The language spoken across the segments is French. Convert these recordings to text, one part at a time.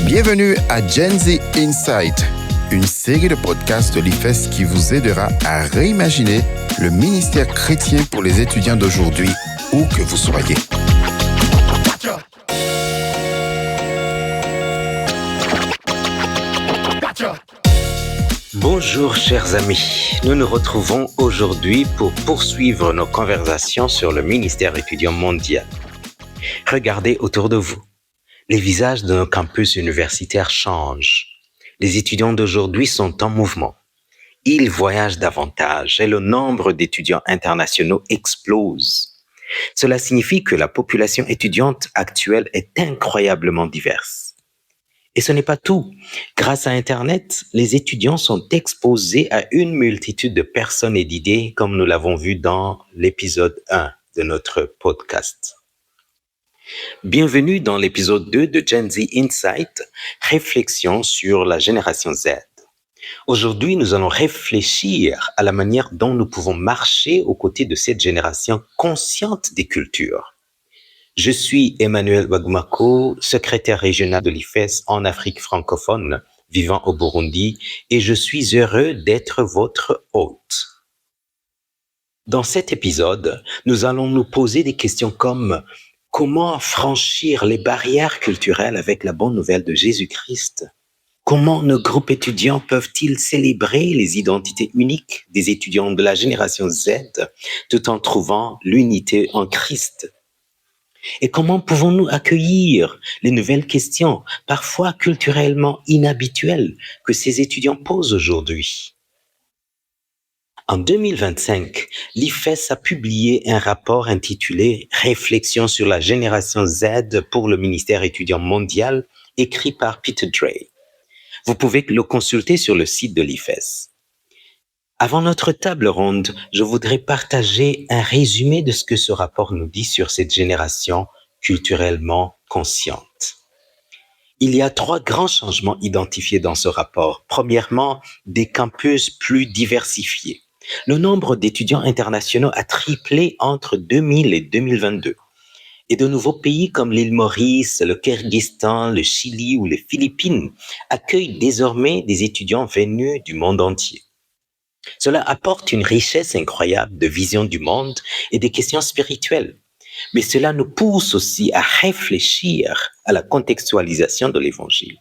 Bienvenue à Gen Z Insight, une série de podcasts de l'IFES qui vous aidera à réimaginer le ministère chrétien pour les étudiants d'aujourd'hui, où que vous soyez. Bonjour chers amis, nous nous retrouvons aujourd'hui pour poursuivre nos conversations sur le ministère étudiant mondial. Regardez autour de vous. Les visages de nos campus universitaires changent. Les étudiants d'aujourd'hui sont en mouvement. Ils voyagent davantage et le nombre d'étudiants internationaux explose. Cela signifie que la population étudiante actuelle est incroyablement diverse. Et ce n'est pas tout. Grâce à Internet, les étudiants sont exposés à une multitude de personnes et d'idées, comme nous l'avons vu dans l'épisode 1 de notre podcast. Bienvenue dans l'épisode 2 de Gen Z Insight, réflexion sur la génération Z. Aujourd'hui, nous allons réfléchir à la manière dont nous pouvons marcher aux côtés de cette génération consciente des cultures. Je suis Emmanuel Bagumako, secrétaire régional de l'IFES en Afrique francophone, vivant au Burundi, et je suis heureux d'être votre hôte. Dans cet épisode, nous allons nous poser des questions comme comment franchir les barrières culturelles avec la bonne nouvelle de Jésus-Christ? Comment nos groupes étudiants peuvent-ils célébrer les identités uniques des étudiants de la génération Z tout en trouvant l'unité en Christ? Et comment pouvons-nous accueillir les nouvelles questions, parfois culturellement inhabituelles, que ces étudiants posent aujourd'hui? En 2025, l'IFES a publié un rapport intitulé « Réflexion sur la génération Z pour le ministère étudiant mondial » écrit par Peter Dray. Vous pouvez le consulter sur le site de l'IFES. Avant notre table ronde, je voudrais partager un résumé de ce que ce rapport nous dit sur cette génération culturellement consciente. Il y a 3 grands changements identifiés dans ce rapport. Premièrement, des campus plus diversifiés. Le nombre d'étudiants internationaux a triplé entre 2000 et 2022. Et de nouveaux pays comme l'île Maurice, le Kyrgyzstan, le Chili ou les Philippines accueillent désormais des étudiants venus du monde entier. Cela apporte une richesse incroyable de vision du monde et des questions spirituelles. Mais cela nous pousse aussi à réfléchir à la contextualisation de l'Évangile.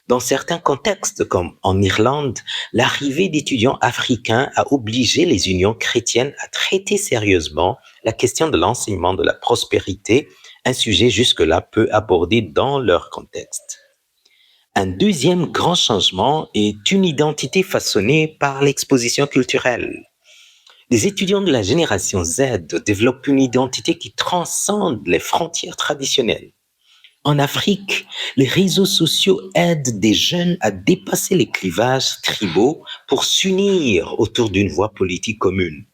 Dans certains contextes, comme en Irlande, l'arrivée d'étudiants africains a obligé les unions chrétiennes à traiter sérieusement la question de l'enseignement de la prospérité, un sujet jusque-là peu abordé dans leur contexte. Un deuxième grand changement est une identité façonnée par l'exposition culturelle. Les étudiants de la génération Z développent une identité qui transcende les frontières traditionnelles. En Afrique, les réseaux sociaux aident des jeunes à dépasser les clivages tribaux pour s'unir autour d'une voie politique commune.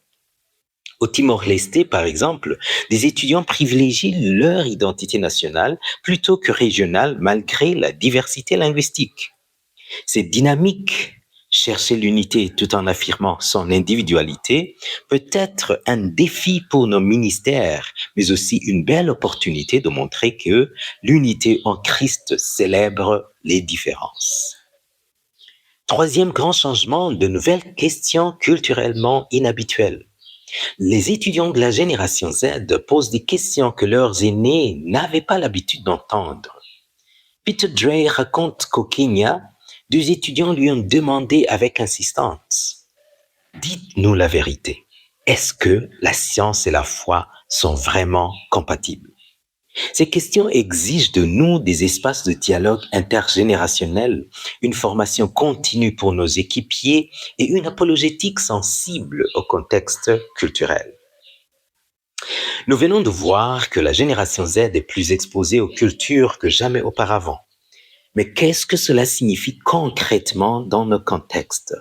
Au Timor-Leste, par exemple, des étudiants privilégient leur identité nationale plutôt que régionale malgré la diversité linguistique. Cette dynamique, chercher l'unité tout en affirmant son individualité, peut être un défi pour nos ministères, mais aussi une belle opportunité de montrer que l'unité en Christ célèbre les différences. Troisième grand changement, de nouvelles questions culturellement inhabituelles. Les étudiants de la génération Z posent des questions que leurs aînés n'avaient pas l'habitude d'entendre. Peter Dray raconte qu'au Kenya, 2 étudiants lui ont demandé avec insistance « Dites-nous la vérité, est-ce que la science et la foi sont vraiment compatibles ?» Ces questions exigent de nous des espaces de dialogue intergénérationnel, une formation continue pour nos équipiers et une apologétique sensible au contexte culturel. Nous venons de voir que la génération Z est plus exposée aux cultures que jamais auparavant. Mais qu'est-ce que cela signifie concrètement dans nos contextes?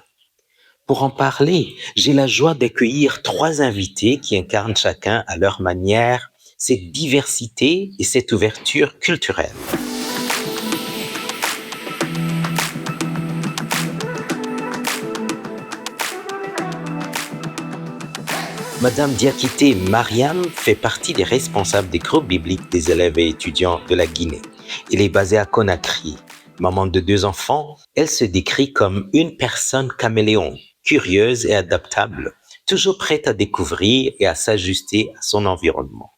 Pour en parler, j'ai la joie d'accueillir 3 invités qui incarnent chacun à leur manière cette diversité et cette ouverture culturelle. Madame Diakité Mariam fait partie des responsables des groupes bibliques des élèves et étudiants de la Guinée. Elle est basée à Conakry. Maman de 2 enfants, elle se décrit comme une personne caméléon, curieuse et adaptable, toujours prête à découvrir et à s'ajuster à son environnement.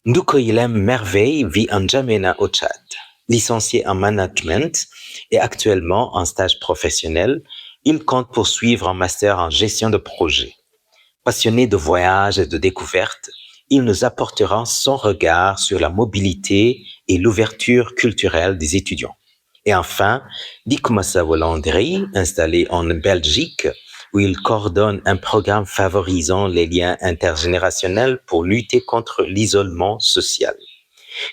Ndukoyilem Merveille vit en N'Djamena au Tchad. Licencié en management et actuellement en stage professionnel, il compte poursuivre un master en gestion de projet. Passionné de voyages et de découvertes, il nous apportera son regard sur la mobilité et l'ouverture culturelle des étudiants. Et enfin, Dikoumassa Wolandri, installé en Belgique, où il coordonne un programme favorisant les liens intergénérationnels pour lutter contre l'isolement social.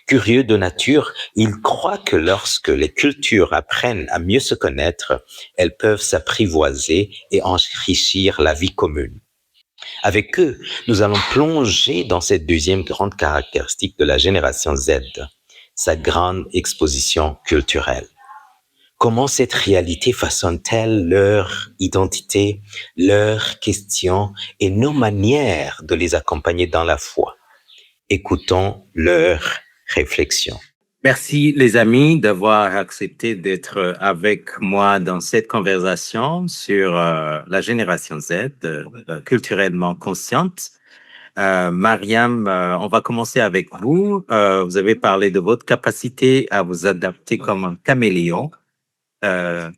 Curieux de nature, il croit que lorsque les cultures apprennent à mieux se connaître, elles peuvent s'apprivoiser et enrichir la vie commune. Avec eux, nous allons plonger dans cette deuxième grande caractéristique de la génération Z, sa grande exposition culturelle. Comment cette réalité façonne-t-elle leur identité, leurs questions et nos manières de les accompagner dans la foi? Écoutons leurs réflexions. Merci les amis d'avoir accepté d'être avec moi dans cette conversation sur la génération Z, culturellement consciente. Mariam, on va commencer avec vous. Vous avez parlé de votre capacité à vous adapter comme un caméléon.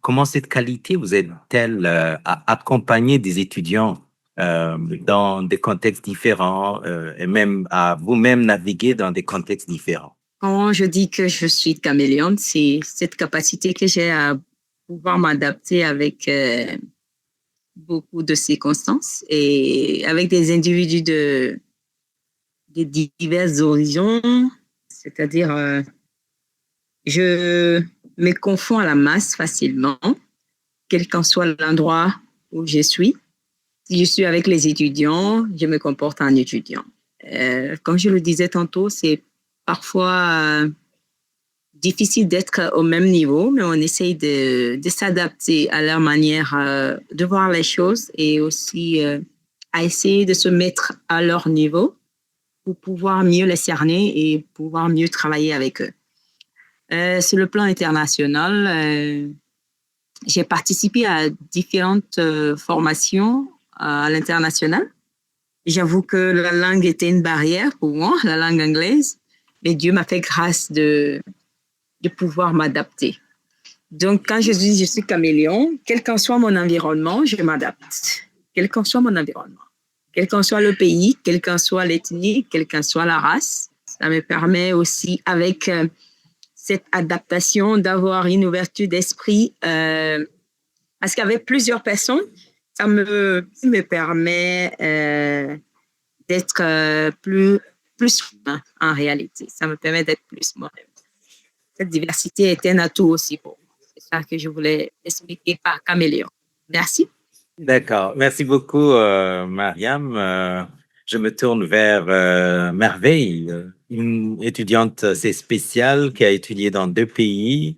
Comment cette qualité vous aide-t-elle à accompagner des étudiants dans des contextes différents et même à vous-même naviguer dans des contextes différents? Quand je dis que je suis caméléon, c'est cette capacité que j'ai à pouvoir m'adapter avec beaucoup de circonstances et avec des individus de diverses horizons. C'est-à-dire, je me confonds à la masse facilement, quel qu'en soit l'endroit où je suis. Si je suis avec les étudiants, je me comporte en étudiant. Comme je le disais tantôt, c'est parfois difficile d'être au même niveau, mais on essaye de s'adapter à leur manière de voir les choses et aussi à essayer de se mettre à leur niveau pour pouvoir mieux les cerner et pouvoir mieux travailler avec eux. Sur le plan international, j'ai participé à différentes formations à l'international. J'avoue que la langue était une barrière pour moi, la langue anglaise, mais Dieu m'a fait grâce de pouvoir m'adapter. Donc, quand je dis je suis caméléon, quel qu'en soit mon environnement, je m'adapte. Quel qu'en soit mon environnement. Quel qu'en soit le pays, quelle qu'en soit l'ethnie, quelle qu'en soit la race. Ça me permet aussi, avec cette adaptation, d'avoir une ouverture d'esprit. Parce qu'avec plusieurs personnes, ça me permet d'être plus moi en réalité. Ça me permet d'être plus moi-même. Cette diversité est un atout aussi pour moi. C'est ça que je voulais expliquer par caméléon. Merci. D'accord. Merci beaucoup, Mariam. Je me tourne vers Merveille, une étudiante assez spéciale qui a étudié dans 2 pays,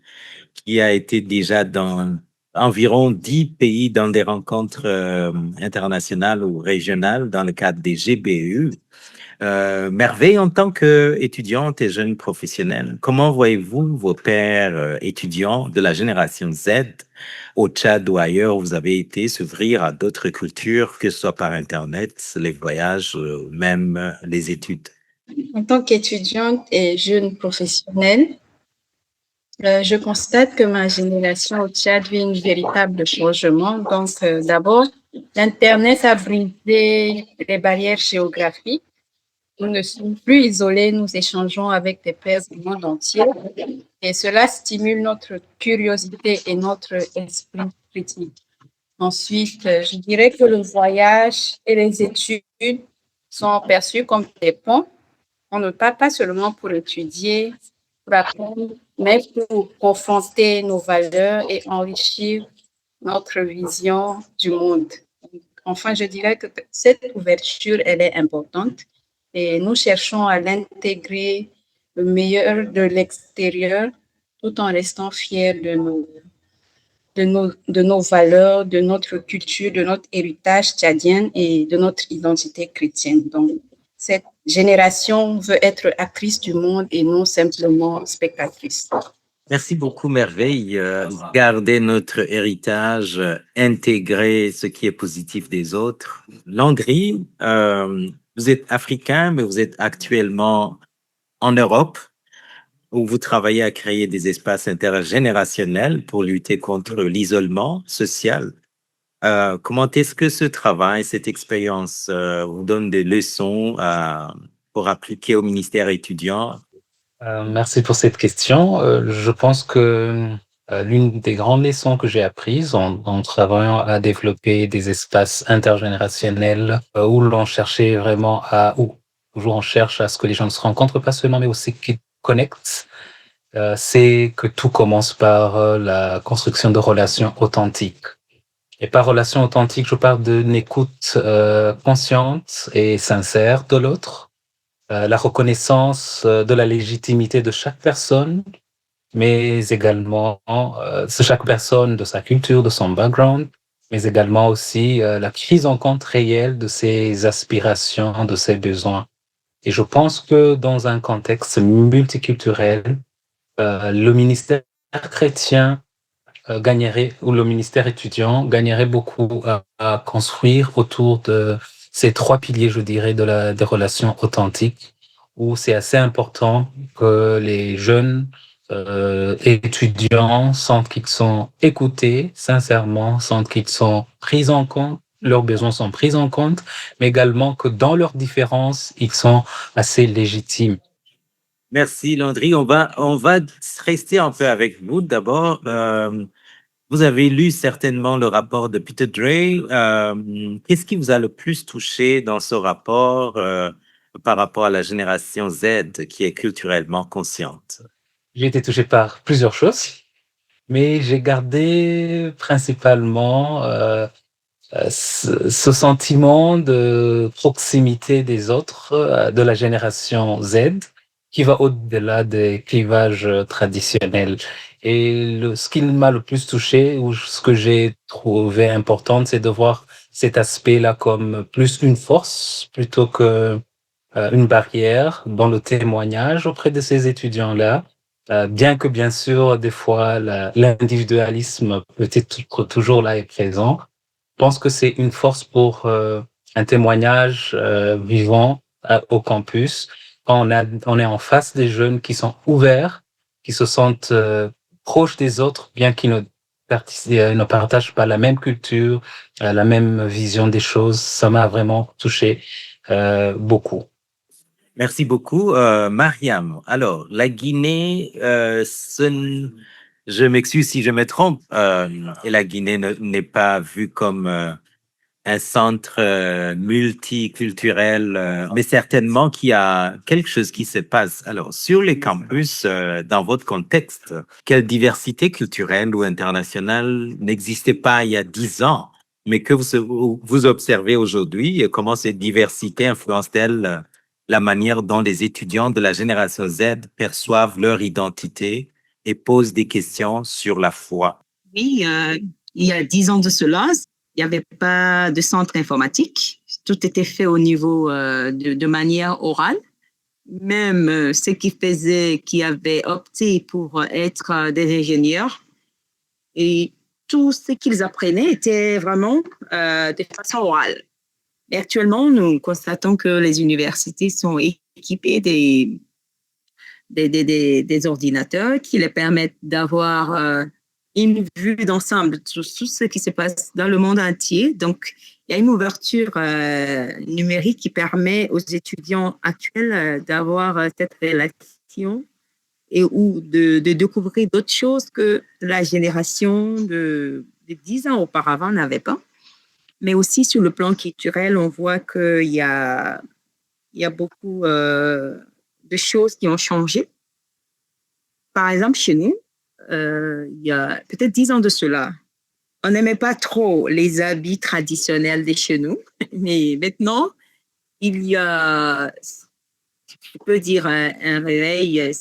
qui a été déjà dans environ 10 pays dans des rencontres internationales ou régionales dans le cadre des GBU. Merveille, en tant qu'étudiante et jeune professionnelle, comment voyez-vous vos pairs étudiants de la génération Z au Tchad ou ailleurs où vous avez été s'ouvrir à d'autres cultures, que ce soit par Internet, les voyages, même les études? En tant qu'étudiante et jeune professionnelle, je constate que ma génération au Tchad vit un véritable changement. Donc, d'abord, l'Internet a brisé les barrières géographiques. Nous ne sommes plus isolés, nous échangeons avec des pairs du monde entier et cela stimule notre curiosité et notre esprit critique. Ensuite, je dirais que le voyage et les études sont perçus comme des ponts. On ne part pas seulement pour étudier, pour apprendre, mais pour confronter nos valeurs et enrichir notre vision du monde. Enfin, je dirais que cette ouverture, elle est importante et nous cherchons à l'intégrer le meilleur de l'extérieur tout en restant fiers de nos valeurs, de notre culture, de notre héritage tchadien et de notre identité chrétienne. Donc, cette génération veut être actrice du monde et non simplement spectatrice. Merci beaucoup, Merveille. Garder notre héritage, intégrer ce qui est positif des autres. Landry, vous êtes africain, mais vous êtes actuellement en Europe, où vous travaillez à créer des espaces intergénérationnels pour lutter contre l'isolement social. Comment est-ce que ce travail, cette expérience, vous donne des leçons pour appliquer au ministère étudiant? Merci pour cette question. Je pense que l'une des grandes leçons que j'ai apprises en travaillant à développer des espaces intergénérationnels où l'on cherchait vraiment où toujours on cherche à ce que les gens ne se rencontrent pas seulement, mais aussi qu'ils connectent, c'est que tout commence par la construction de relations authentiques. Et par relation authentique, je parle d'une écoute consciente et sincère de l'autre, la reconnaissance de la légitimité de chaque personne, mais également de chaque personne, de sa culture, de son background, mais également aussi la prise en compte réelle de ses aspirations, de ses besoins. Et je pense que dans un contexte multiculturel, le ministère chrétien gagnerait, ou le ministère étudiant gagnerait beaucoup à construire autour de ces trois piliers, je dirais, des relations authentiques, où c'est assez important que les jeunes étudiants sentent qu'ils sont écoutés sincèrement, sentent qu'ils sont pris en compte, leurs besoins sont pris en compte, mais également que dans leurs différences, ils sont assez légitimes. Merci, Landry. On va rester un peu avec vous. D'abord, vous avez lu certainement le rapport de Peter Dray. Qu'est-ce qui vous a le plus touché dans ce rapport par rapport à la génération Z qui est culturellement consciente? J'ai été touché par plusieurs choses, mais j'ai gardé principalement ce sentiment de proximité des autres, de la génération Z, qui va au-delà des clivages traditionnels. Et ce qui m'a le plus touché, ou ce que j'ai trouvé important, c'est de voir cet aspect-là comme plus une force plutôt que une barrière dans le témoignage auprès de ces étudiants-là. Bien que, bien sûr, des fois, l'individualisme peut être toujours là et présent, je pense que c'est une force pour un témoignage vivant au campus. Quand on est en face des jeunes qui sont ouverts, qui se sentent proches des autres, bien qu'ils ne partagent pas la même culture, la même vision des choses, ça m'a vraiment touché beaucoup. Merci beaucoup, Mariam. Alors, la Guinée, je m'excuse si je me trompe, et la Guinée n'est pas vue comme un centre multiculturel, mais certainement qu'il y a quelque chose qui se passe. Alors, sur les campus, dans votre contexte, quelle diversité culturelle ou internationale n'existait pas il y a 10 ans, mais que vous observez aujourd'hui, et comment cette diversité influence-t-elle la manière dont les étudiants de la génération Z perçoivent leur identité et posent des questions sur la foi? Oui, il y a 10 ans de cela, il n'y avait pas de centre informatique. Tout était fait au niveau de manière orale. Même ceux qui avaient opté pour être des ingénieurs, et tout ce qu'ils apprenaient était vraiment de façon orale. Et actuellement, nous constatons que les universités sont équipées des ordinateurs qui les permettent d'avoir une vue d'ensemble sur tout ce qui se passe dans le monde entier. Donc, il y a une ouverture numérique qui permet aux étudiants actuels d'avoir cette relation ou de découvrir d'autres choses que la génération de 10 ans auparavant n'avait pas. Mais aussi sur le plan culturel, on voit qu'il y a beaucoup de choses qui ont changé. Par exemple, chez nous, il y a peut-être 10 ans de cela, on n'aimait pas trop les habits traditionnels de chez nous, mais maintenant, il y a, je peux dire, un réveil,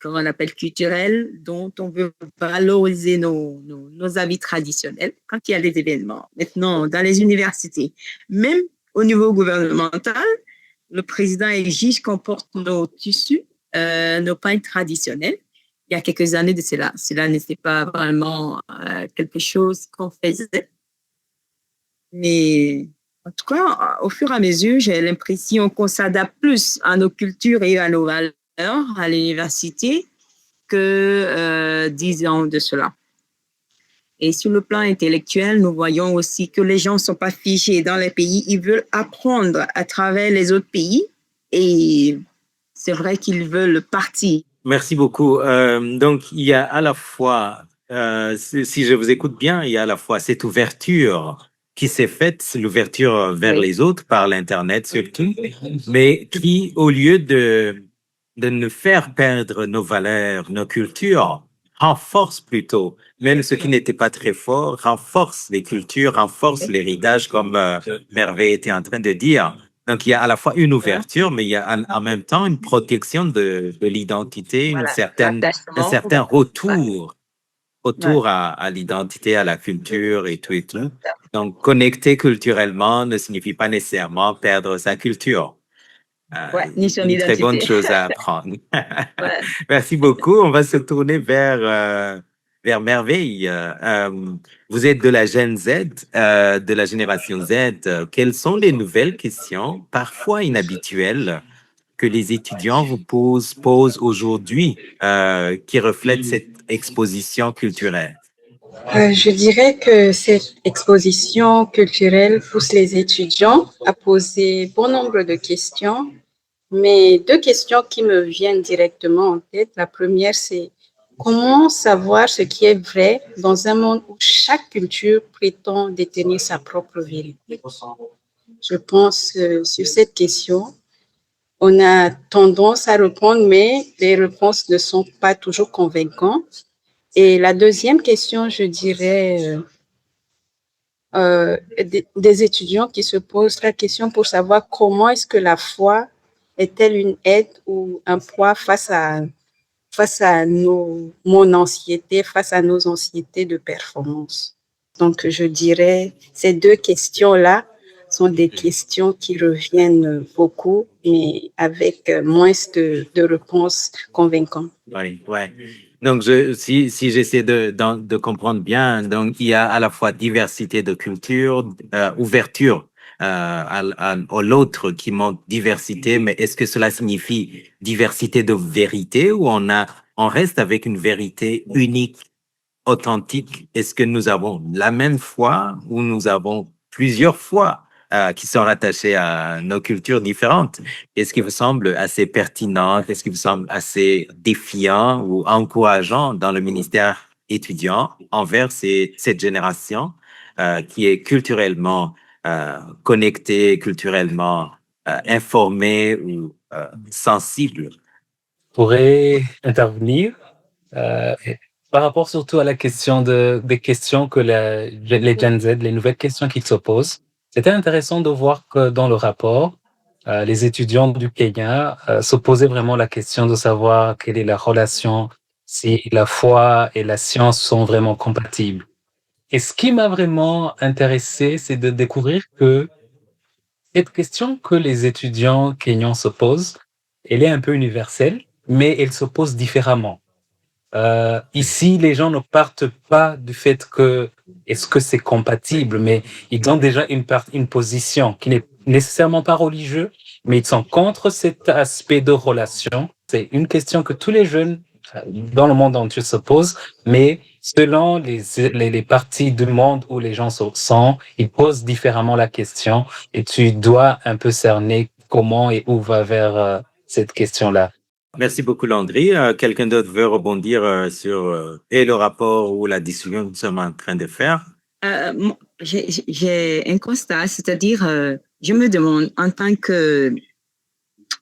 comment on appelle, culturel, dont on veut valoriser nos habits traditionnels quand il y a des événements. Maintenant, dans les universités, même au niveau gouvernemental, le président exige qu'on porte nos tissus, nos pagnes traditionnels. il y a quelques années de cela. Cela n'était pas vraiment quelque chose qu'on faisait. Mais en tout cas, au fur et à mesure, j'ai l'impression qu'on s'adapte plus à nos cultures et à nos valeurs à l'université que 10 ans de cela. Et sur le plan intellectuel, nous voyons aussi que les gens ne sont pas figés dans les pays. Ils veulent apprendre à travers les autres pays et c'est vrai qu'ils veulent partir. Merci beaucoup. Donc, il y a à la fois, si je vous écoute bien, il y a à la fois cette ouverture qui s'est faite, l'ouverture vers Oui. les autres par l'Internet surtout, mais qui, au lieu de nous faire perdre nos valeurs, nos cultures, renforce plutôt, même ce qui n'était pas très fort, renforce les cultures, renforce l'héritage, comme Merveille était en train de dire. Donc, il y a à la fois une ouverture, mais il y a en même temps une protection de l'identité, Voilà, un l'attachement. certain retour Ouais. à l'identité, à la culture et tout et tout. Donc, connecter culturellement ne signifie pas nécessairement perdre sa culture. Ouais, ni son Une très bonne identité. chose à apprendre. Ouais. Merci beaucoup. On va se tourner vers Merveille. Vous êtes de la Gen Z, de la génération Z. Quelles sont les nouvelles questions, parfois inhabituelles, que les étudiants vous posent aujourd'hui, qui reflètent cette exposition culturelle? Je dirais que cette exposition culturelle pousse les étudiants à poser bon nombre de questions, mais deux questions qui me viennent directement en tête. La première, c'est comment savoir ce qui est vrai dans un monde où chaque culture prétend détenir sa propre vérité? Je pense que sur cette question, on a tendance à répondre, mais les réponses ne sont pas toujours convaincantes. Et la deuxième question, je dirais, des étudiants qui se posent la question pour savoir comment est-ce que la foi est-elle une aide ou un poids face à mon anxiété, face à nos anxiétés de performance. Donc, je dirais, ces deux questions-là sont des questions qui reviennent beaucoup, mais avec moins de réponses convaincantes. Oui, ouais. Donc, si j'essaie de comprendre bien, donc il y a à la fois diversité de culture, ouverture à l'autre qui montre diversité, mais est-ce que cela signifie diversité de vérité ou on reste avec une vérité unique, authentique? Est-ce que nous avons la même foi ou nous avons plusieurs foi qui sont rattachées à nos cultures différentes? Est-ce qui vous semble assez pertinent? Est-ce qui vous semble assez défiant ou encourageant dans le ministère étudiant envers cette génération qui est culturellement connectée, culturellement informée ou sensible? Pourrait intervenir par rapport surtout à la question des questions que les Gen Z, les nouvelles questions qu'ils se posent. C'était intéressant de voir que dans le rapport, les étudiants du Kenya se posaient vraiment la question de savoir quelle est la relation, si la foi et la science sont vraiment compatibles. Et ce qui m'a vraiment intéressé, c'est de découvrir que cette question que les étudiants kenyans se posent, elle est un peu universelle, mais elle se pose différemment. Ici, les gens ne partent pas du fait que est-ce que c'est compatible, mais ils ont déjà une position qui n'est nécessairement pas religieuse, mais ils sont contre cet aspect de relation. C'est une question que tous les jeunes dans le monde entier se posent, mais selon les parties du monde où les gens sont, ils posent différemment la question et tu dois un peu cerner comment et où va vers cette question-là. Merci beaucoup, Landry. Quelqu'un d'autre veut rebondir sur et le rapport ou la discussion que nous sommes en train de faire? J'ai un constat, c'est-à-dire, je me demande en tant que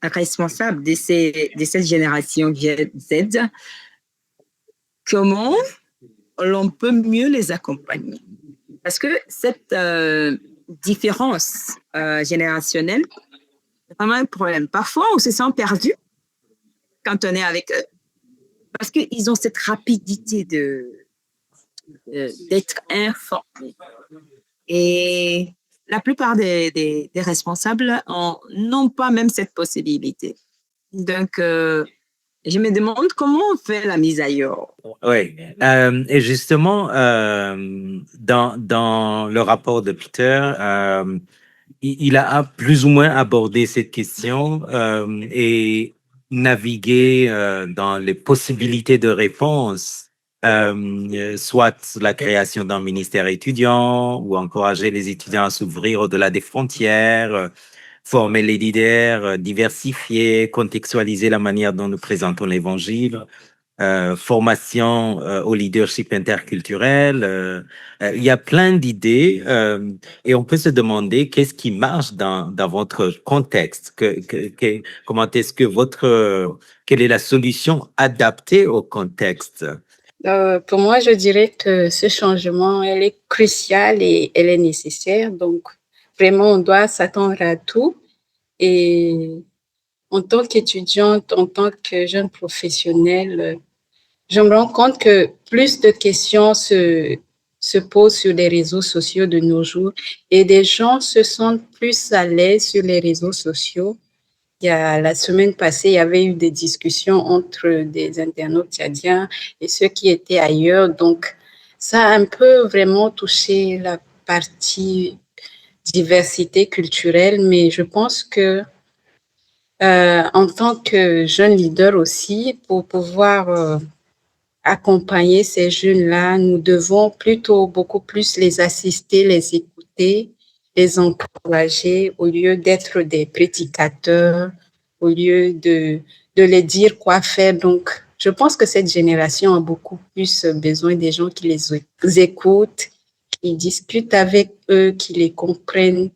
responsable de cette génération Z, comment l'on peut mieux les accompagner. Parce que cette différence générationnelle, c'est vraiment un problème. Parfois, on se sent perdu quand on est avec eux, parce qu'ils ont cette rapidité d'être informés. Et la plupart des responsables n'ont pas même cette possibilité. Donc, Je me demande comment on fait la mise à jour. Oui, et justement, dans le rapport de Peter, il a plus ou moins abordé cette question et navigué dans les possibilités de réponse, soit la création d'un ministère étudiant ou encourager les étudiants à s'ouvrir au-delà des frontières, former les leaders, diversifier, contextualiser la manière dont nous présentons l'Évangile, formation au leadership interculturel. Il y a plein d'idées et on peut se demander qu'est-ce qui marche dans votre contexte. Comment est-ce que quelle est la solution adaptée au contexte? Pour moi, je dirais que ce changement, elle est cruciale et elle est nécessaire. Donc, vraiment, on doit s'attendre à tout. Et en tant qu'étudiante, en tant que jeune professionnelle, je me rends compte que plus de questions se posent sur les réseaux sociaux de nos jours et des gens se sentent plus à l'aise sur les réseaux sociaux. La semaine passée, il y avait eu des discussions entre des internautes tchadiens et ceux qui étaient ailleurs. Donc, ça a un peu vraiment touché la partie diversité culturelle, mais je pense que en tant que jeune leader aussi, pour pouvoir accompagner ces jeunes-là, nous devons plutôt beaucoup plus les assister, les écouter, les encourager au lieu d'être des prédicateurs, au lieu de les dire quoi faire. Donc, je pense que cette génération a beaucoup plus besoin des gens qui les écoutent, qui discutent avec eux, qui les comprennent.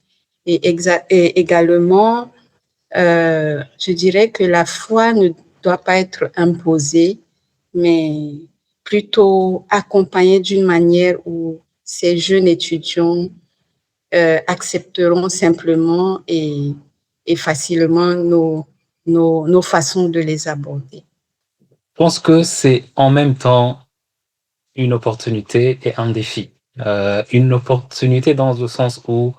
Et également, je dirais que la foi ne doit pas être imposée, mais plutôt accompagnée d'une manière où ces jeunes étudiants accepteront simplement et facilement nos façons de les aborder. Je pense que c'est en même temps une opportunité et un défi. Une opportunité dans le sens où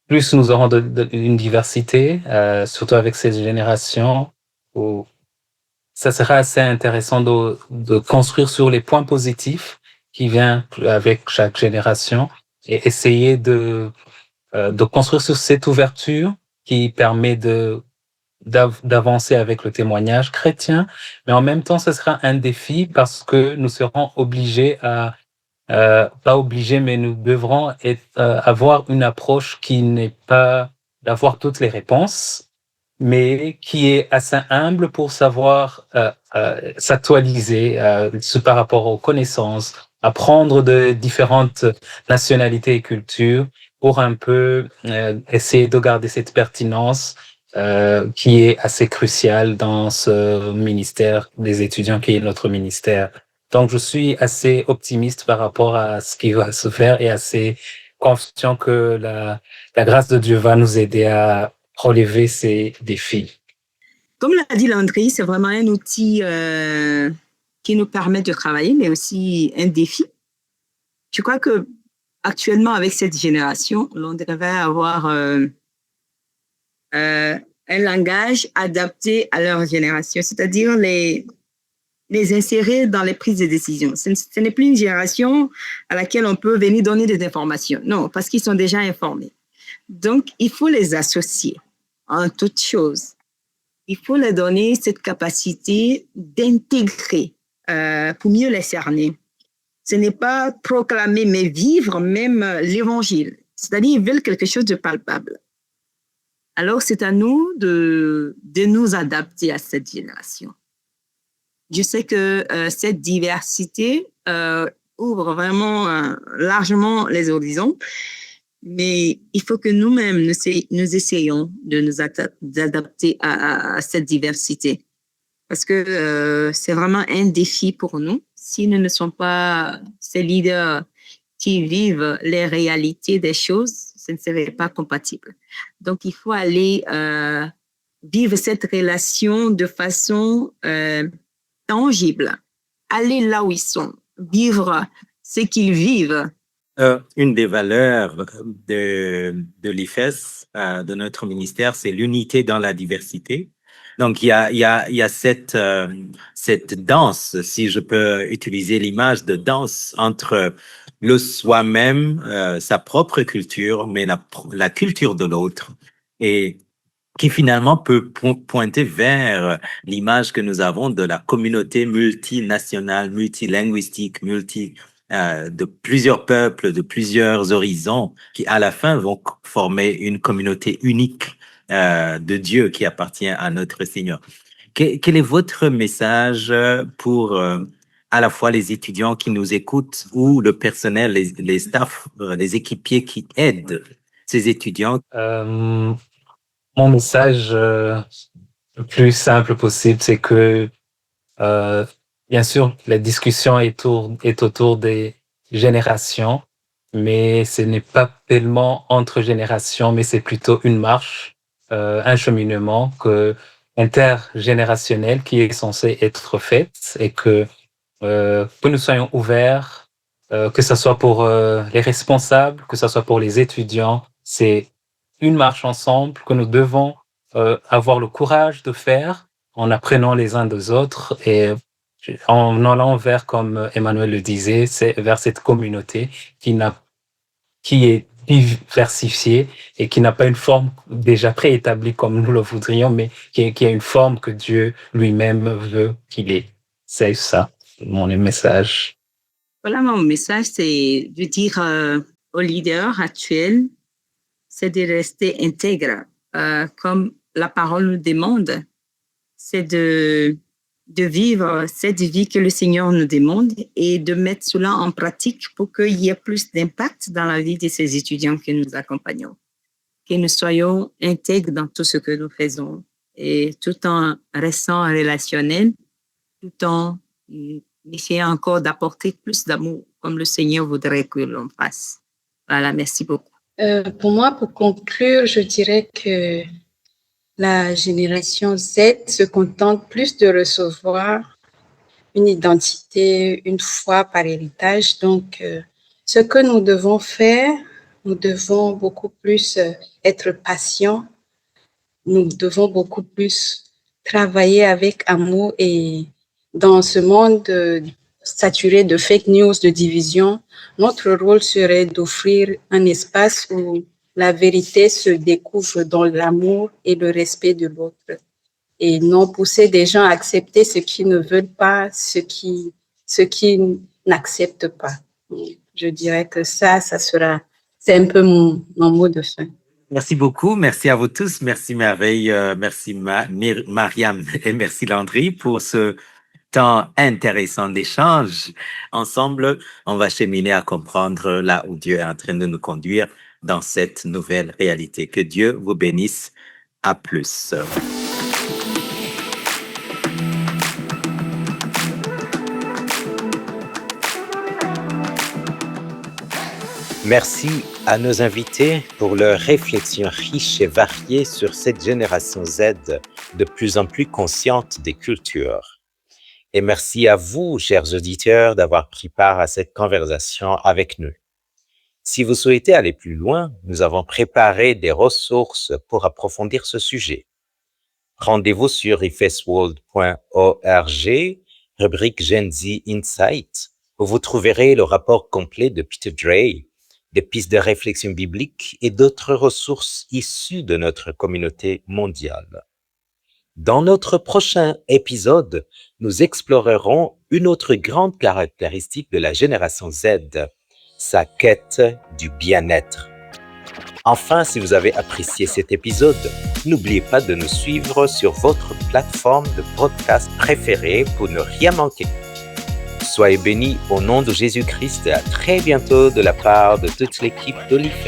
plus nous aurons une diversité, surtout avec ces générations, où ça sera assez intéressant de construire sur les points positifs qui viennent avec chaque génération et essayer de construire sur cette ouverture qui permet d'avancer avec le témoignage chrétien, mais en même temps, ce sera un défi parce que nous serons obligés pas obligés, mais nous devrons avoir une approche qui n'est pas d'avoir toutes les réponses, mais qui est assez humble pour savoir s'actualiser par rapport aux connaissances, apprendre de différentes nationalités et cultures pour un peu essayer de garder cette pertinence qui est assez cruciale dans ce ministère des étudiants qui est notre ministère. Donc, je suis assez optimiste par rapport à ce qui va se faire et assez confiant que la grâce de Dieu va nous aider à relever ces défis. Comme l'a dit Landry, c'est vraiment un outil qui nous permet de travailler, mais aussi un défi. Je crois que actuellement, avec cette génération, l'on devrait avoir un langage adapté à leur génération, c'est-à-dire les insérer dans les prises de décision. Ce n'est plus une génération à laquelle on peut venir donner des informations. Non, parce qu'ils sont déjà informés. Donc, il faut les associer en toutes choses. Il faut leur donner cette capacité d'intégrer pour mieux les cerner. Ce n'est pas proclamer, mais vivre même l'évangile. C'est-à-dire, ils veulent quelque chose de palpable. Alors, c'est à nous de nous adapter à cette génération. Je sais que cette diversité ouvre vraiment largement les horizons, mais il faut que nous-mêmes, nous essayons de nous adapter à cette diversité. Parce que c'est vraiment un défi pour nous. Si nous ne sommes pas ces leaders qui vivent les réalités des choses, ce ne serait pas compatible. Donc, il faut aller vivre cette relation de façon tangible. Aller là où ils sont, vivre ce qu'ils vivent. Une des valeurs de l'IFES, de notre ministère, c'est l'unité dans la diversité. Donc, il y a cette danse, si je peux utiliser l'image de danse entre le soi-même, sa propre culture, mais la culture de l'autre, et qui finalement peut pointer vers l'image que nous avons de la communauté multinationale, multilinguistique, de plusieurs peuples, de plusieurs horizons, qui à la fin vont former une communauté unique de Dieu qui appartient à notre Seigneur. Quel est votre message pour à la fois les étudiants qui nous écoutent ou le personnel, les staffs, les équipiers qui aident ces étudiants? Mon message le plus simple possible, c'est que bien sûr, la discussion est autour des générations, mais ce n'est pas tellement entre générations, mais c'est plutôt une marche, un cheminement intergénérationnel qui est censé être fait et que nous soyons ouverts, que ce soit pour les responsables, que ce soit pour les étudiants. C'est une marche ensemble que nous devons avoir le courage de faire en apprenant les uns des autres et en allant vers, comme Emmanuel le disait, c'est vers cette communauté qui est diversifiée et qui n'a pas une forme déjà préétablie comme nous le voudrions, mais qui a une forme que Dieu lui-même veut qu'il ait. C'est ça, mon message. Voilà, mon message, c'est de dire aux leaders actuels, c'est de rester intègre, comme la parole nous demande. C'est de vivre cette vie que le Seigneur nous demande et de mettre cela en pratique pour qu'il y ait plus d'impact dans la vie de ces étudiants que nous accompagnons. Que nous soyons intègres dans tout ce que nous faisons et tout en restant relationnels, tout en essayant encore d'apporter plus d'amour comme le Seigneur voudrait que l'on fasse. Voilà, merci beaucoup. Pour moi, pour conclure, je dirais que la génération Z se contente plus de recevoir une identité, une foi par héritage. Donc, ce que nous devons faire, nous devons beaucoup plus être patients, nous devons beaucoup plus travailler avec amour et dans ce monde saturé de fake news, de division, notre rôle serait d'offrir un espace où la vérité se découvre dans l'amour et le respect de l'autre et non pousser des gens à accepter ce qu'ils ne veulent pas, ce qu'ils n'acceptent pas. Je dirais que c'est un peu mon mot de fin. Merci beaucoup. Merci à vous tous. Merci Merveille. Merci Mariam et merci Landry pour ce temps intéressant d'échange. Ensemble, on va cheminer à comprendre là où Dieu est en train de nous conduire dans cette nouvelle réalité. Que Dieu vous bénisse. À plus. Merci à nos invités pour leurs réflexions riches et variées sur cette génération Z de plus en plus consciente des cultures. Et merci à vous, chers auditeurs, d'avoir pris part à cette conversation avec nous. Si vous souhaitez aller plus loin, nous avons préparé des ressources pour approfondir ce sujet. Rendez-vous sur ifesworld.org, rubrique Gen Z Insight, où vous trouverez le rapport complet de Peter Drey, des pistes de réflexion biblique et d'autres ressources issues de notre communauté mondiale. Dans notre prochain épisode, nous explorerons une autre grande caractéristique de la génération Z, sa quête du bien-être. Enfin, si vous avez apprécié cet épisode, n'oubliez pas de nous suivre sur votre plateforme de podcast préférée pour ne rien manquer. Soyez bénis au nom de Jésus-Christ et à très bientôt de la part de toute l'équipe d'Olifes.